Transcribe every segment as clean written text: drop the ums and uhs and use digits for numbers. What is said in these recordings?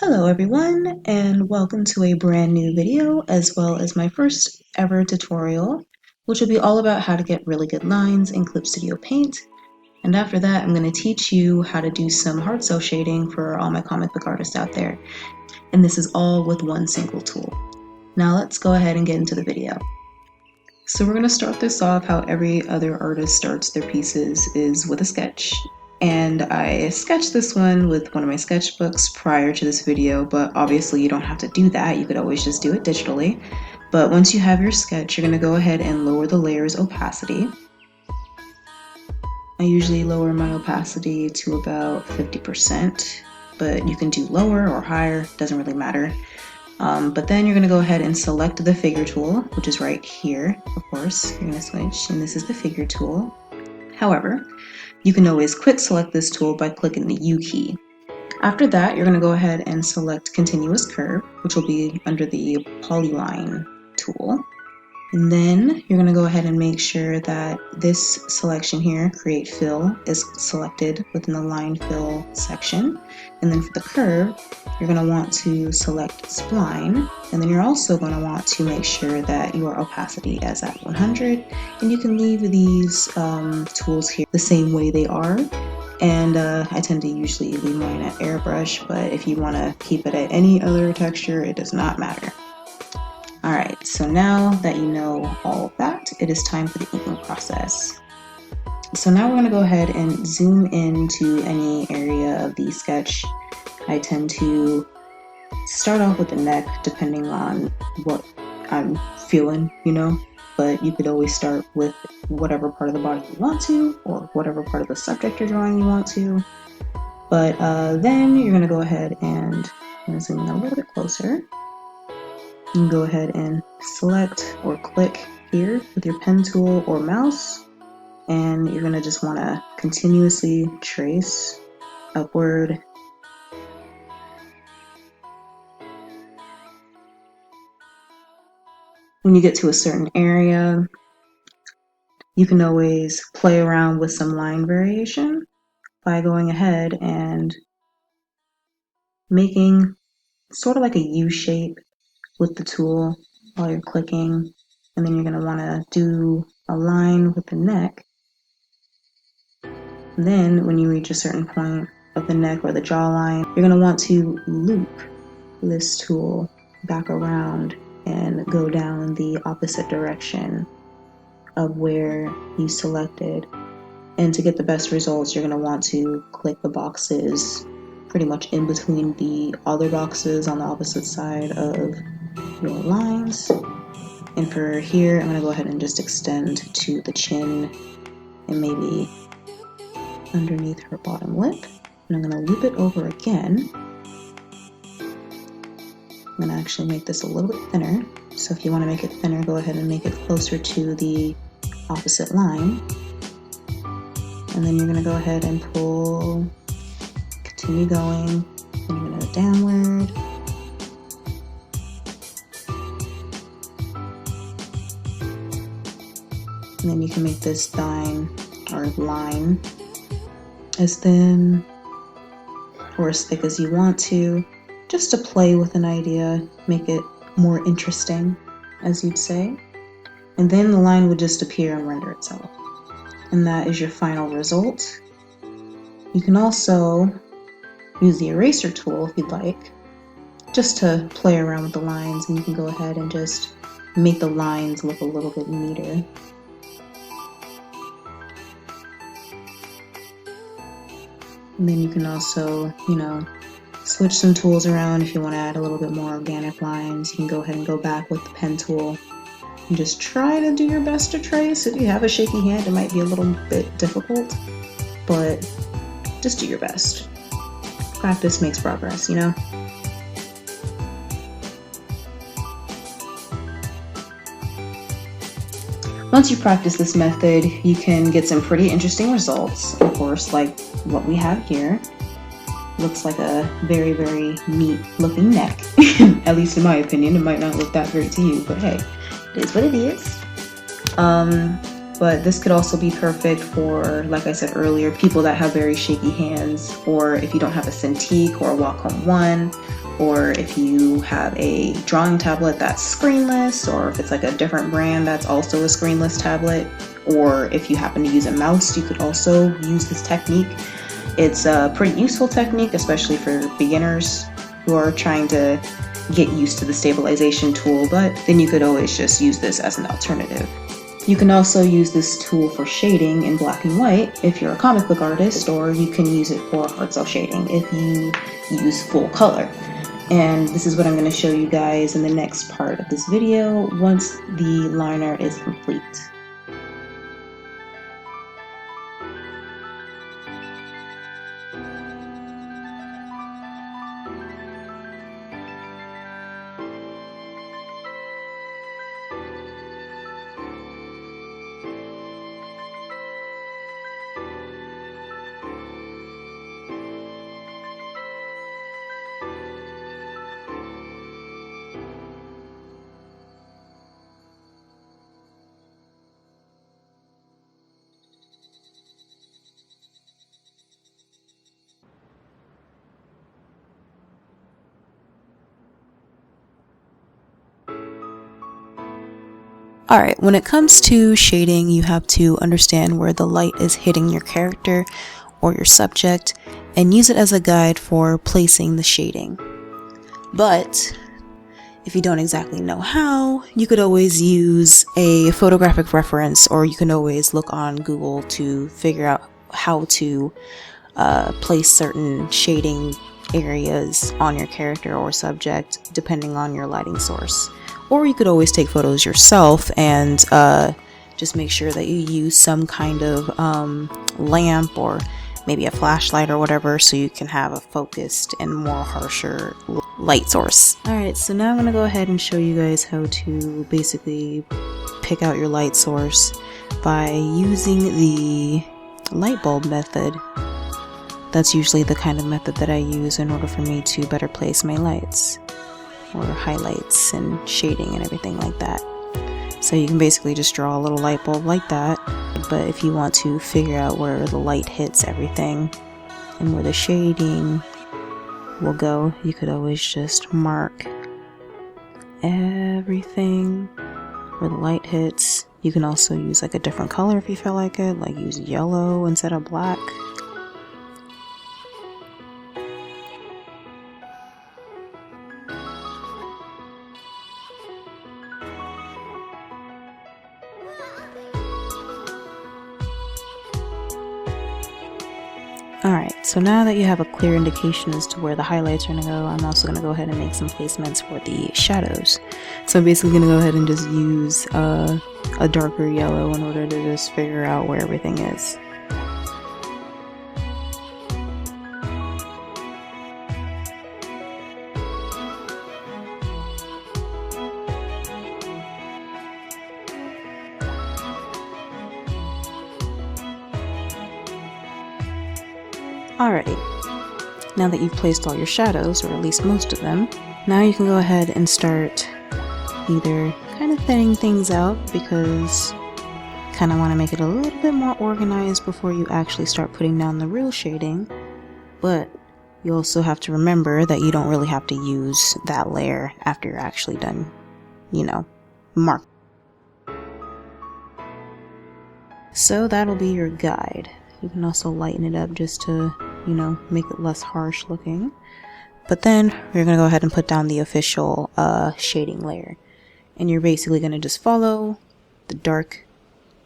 Hello everyone, and welcome to a brand new video as well as my first ever tutorial, which will be all about how to get really good lines in Clip Studio Paint. And after that, I'm going to teach you how to do some hard cell shading for all my comic book artists out there. And this is all with one single tool. Now let's go ahead and get into the video. So we're going to start this off how every other artist starts their pieces, is with a sketch. And I sketched this one with one of my sketchbooks prior to this video, but obviously you don't have to do that. You could always just do it digitally. But once you have your sketch, you're going to go ahead and lower the layer's opacity. I usually lower my opacity to about 50%, but you can do lower or higher, doesn't really matter. But then you're going to go ahead and select the figure tool, which is right here, of course. You're going to switch, and this is the figure tool. However, you can always quick select this tool by clicking the U key. After that, you're going to go ahead and select Continuous Curve, which will be under the Polyline tool. And then you're going to go ahead and make sure that this selection here, Create Fill, is selected within the Line Fill section. And then for the curve, you're going to want to select Spline. And then you're also going to want to make sure that your opacity is at 100. And you can leave these tools here the same way they are. And I tend to usually leave mine at airbrush, but if you want to keep it at any other texture, it does not matter. Alright, so now that you know all of that, it is time for the inking process. So now we're going to go ahead and zoom into any area of the sketch. I tend to start off with the neck depending on what I'm feeling, but you could always start with whatever part of the body you want to, or whatever part of the subject you're drawing you want to. But then you're going to go ahead and zoom in a little bit closer. You can go ahead and select or click here with your pen tool or mouse, and you're going to just want to continuously trace upward. When you get to a certain area, you can always play around with some line variation by going ahead and making sort of like a U shape with the tool while you're clicking, and then you're going to want to do a line with the neck. And then when you reach a certain point of the neck or the jawline, you're going to want to loop this tool back around and go down the opposite direction of where you selected. And to get the best results, you're going to want to click the boxes pretty much in between the other boxes on the opposite side of your lines. And for here, I'm going to go ahead and just extend to the chin and maybe underneath her bottom lip. And I'm going to loop it over again. I'm going to actually make this a little bit thinner. So if you want to make it thinner, go ahead and make it closer to the opposite line. And then you're going to go ahead and pull, continue going, and you're going to go downward. And then you can make this line as thin or as thick as you want to, just to play with an idea, make it more interesting, as you'd say. And then the line would just appear and render itself. And that is your final result. You can also use the eraser tool if you'd like, just to play around with the lines, and you can go ahead and just make the lines look a little bit neater. And then you can also, switch some tools around if you want to add a little bit more organic lines. You can go ahead and go back with the pen tool and just try to do your best to trace. If you have a shaky hand, it might be a little bit difficult, but just do your best. Practice makes progress, Once you practice this method, you can get some pretty interesting results, of course, like what we have here. Looks like a very, very neat looking neck. At least in my opinion. It might not look that great to you, but hey, it is what it is. but this could also be perfect for, like I said earlier, people that have very shaky hands, or if you don't have a Cintiq or a Wacom One, or if you have a drawing tablet that's screenless, or if it's like a different brand that's also a screenless tablet, or if you happen to use a mouse, you could also use this technique. It's a pretty useful technique, especially for beginners who are trying to get used to the stabilization tool, but then you could always just use this as an alternative. You can also use this tool for shading in black and white if you're a comic book artist, or you can use it for hard cell shading if you use full color. And this is what I'm going to show you guys in the next part of this video once the line art is complete. Alright, when it comes to shading, you have to understand where the light is hitting your character or your subject and use it as a guide for placing the shading. But if you don't exactly know how, you could always use a photographic reference, or you can always look on Google to figure out how to place certain shading areas on your character or subject depending on your lighting source. Or you could always take photos yourself and just make sure that you use some kind of lamp or maybe a flashlight or whatever, so you can have a focused and more harsher light source. Alright, so now I'm going to go ahead and show you guys how to basically pick out your light source by using the light bulb method. That's usually the kind of method that I use in order for me to better place my lights, or highlights and shading and everything like that. So you can basically just draw a little light bulb like that, but if you want to figure out where the light hits everything and where the shading will go, you could always just mark everything where the light hits. You can also use like a different color if you feel like it, like use yellow instead of black. Alright, so now that you have a clear indication as to where the highlights are going to go, I'm also going to go ahead and make some placements for the shadows. So I'm basically going to go ahead and just use a darker yellow in order to just figure out where everything is. Alrighty, now that you've placed all your shadows, or at least most of them, now you can go ahead and start either kind of thinning things out, because you kind of want to make it a little bit more organized before you actually start putting down the real shading, but you also have to remember that you don't really have to use that layer after you're actually done, you know, mark. So that'll be your guide. You can also lighten it up just to, you know, make it less harsh looking. But then we're going to go ahead and put down the official shading layer. And you're basically going to just follow the dark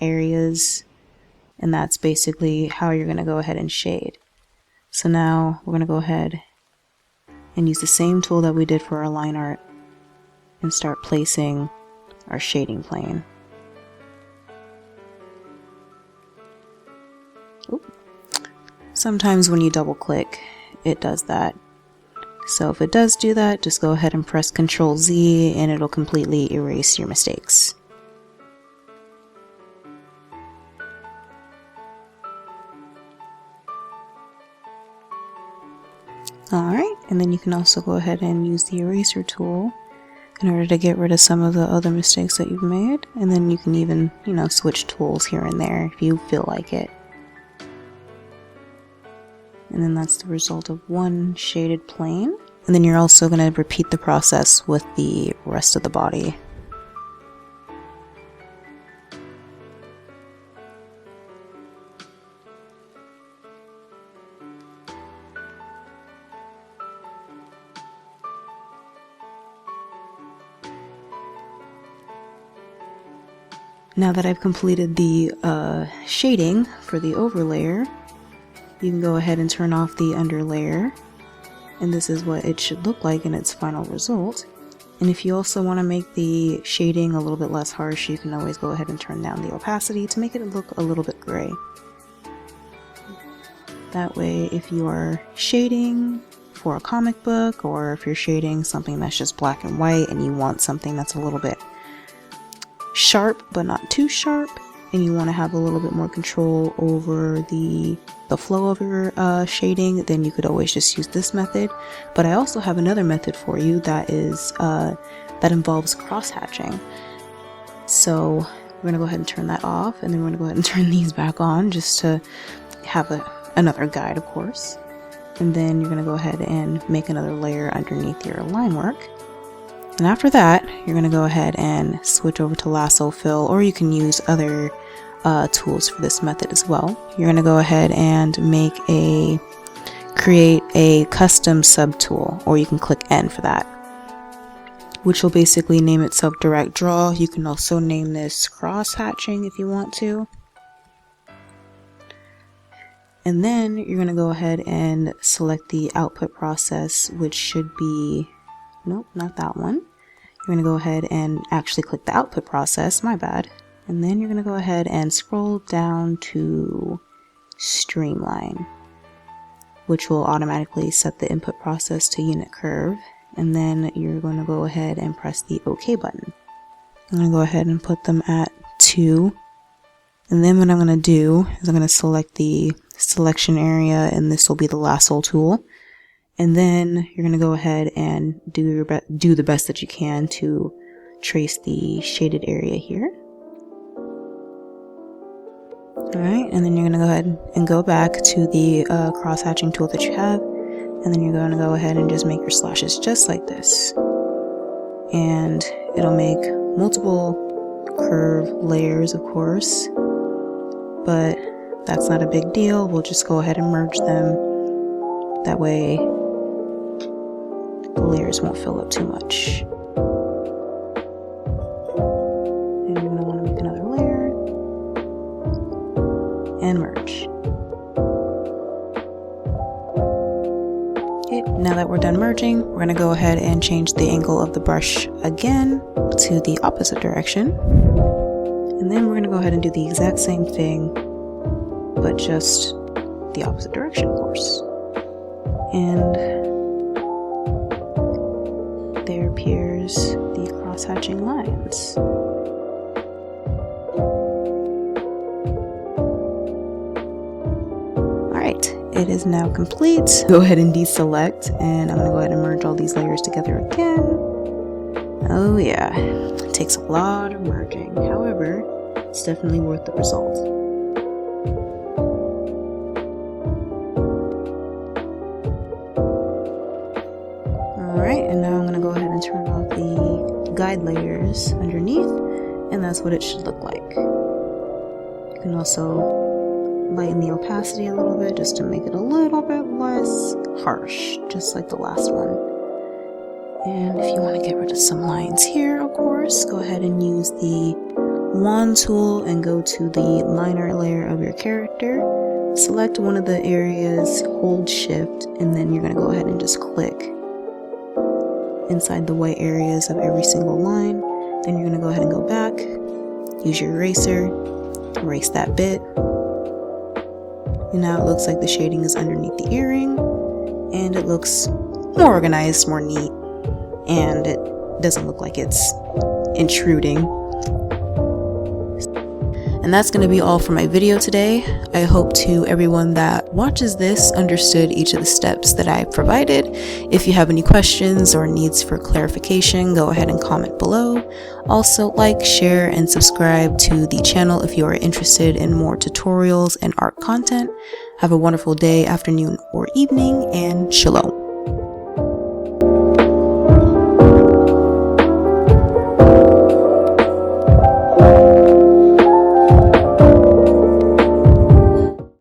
areas. And that's basically how you're going to go ahead and shade. So now we're going to go ahead and use the same tool that we did for our line art and start placing our shading plane. Sometimes when you double click, it does that. So if it does do that, just go ahead and press Ctrl Z and it'll completely erase your mistakes. Alright, and then you can also go ahead and use the eraser tool in order to get rid of some of the other mistakes that you've made. And then you can even, you know, switch tools here and there if you feel like it. And then that's the result of one shaded plane. And then you're also going to repeat the process with the rest of the body. Now that I've completed the shading for the overlayer, you can go ahead and turn off the underlayer, and this is what it should look like in its final result. And if you also want to make the shading a little bit less harsh, you can always go ahead and turn down the opacity to make it look a little bit gray. That way, if you are shading for a comic book, or if you're shading something that's just black and white and you want something that's a little bit sharp but not too sharp, and you want to have a little bit more control over the flow of your shading, then you could always just use this method. But I also have another method for you that is that involves cross-hatching. So we're going to go ahead and turn that off, and then we're going to go ahead and turn these back on just to have another guide, of course. And then you're going to go ahead and make another layer underneath your line work. And after that, you're going to go ahead and switch over to lasso fill, or you can use other tools for this method as well. You're going to go ahead and create a custom subtool, or you can click N for that, which will basically name itself direct draw. You can also name this cross hatching if you want to. And then you're going to go ahead and select the output process, which should be, nope, not that one. You're going to go ahead and actually click the output process, my bad. And then you're going to go ahead and scroll down to streamline, which will automatically set the input process to unit curve. And then you're going to go ahead and press the OK button. I'm going to go ahead and put them at 2. And then what I'm going to do is I'm going to select the selection area, and this will be the lasso tool. And then you're going to go ahead and do the best that you can to trace the shaded area here. Alright, and then you're going to go ahead and go back to the cross-hatching tool that you have, and then you're going to go ahead and just make your slashes just like this. And it'll make multiple curve layers, of course, but that's not a big deal. We'll just go ahead and merge them. That way the layers won't fill up too much. And you're going to want to make another layer and merge. Okay, now that we're done merging, we're going to go ahead and change the angle of the brush again to the opposite direction. And then we're going to go ahead and do the exact same thing, but just the opposite direction, of course. And there appears the cross-hatching lines. Alright, it is now complete. Go ahead and deselect, and I'm going to go ahead and merge all these layers together again. Oh yeah, it takes a lot of merging. However, it's definitely worth the result. Alright, and now I'm going to go ahead and turn off the guide layers underneath, and that's what it should look like. You can also lighten the opacity a little bit just to make it a little bit less harsh, just like the last one. And if you want to get rid of some lines here, of course, go ahead and use the wand tool and go to the liner layer of your character. Select one of the areas, hold shift, and then you're going to go ahead and just click inside the white areas of every single line. Then you're going to go ahead and go back, use your eraser, erase that bit. And now it looks like the shading is underneath the earring, and it looks more organized, more neat, and it doesn't look like it's intruding. And that's going to be all for my video today. I hope to everyone that watches this understood each of the steps that I provided. If you have any questions or needs for clarification, go ahead and comment below. Also, like, share, and subscribe to the channel if you are interested in more tutorials and art content. Have a wonderful day, afternoon, or evening, and shalom.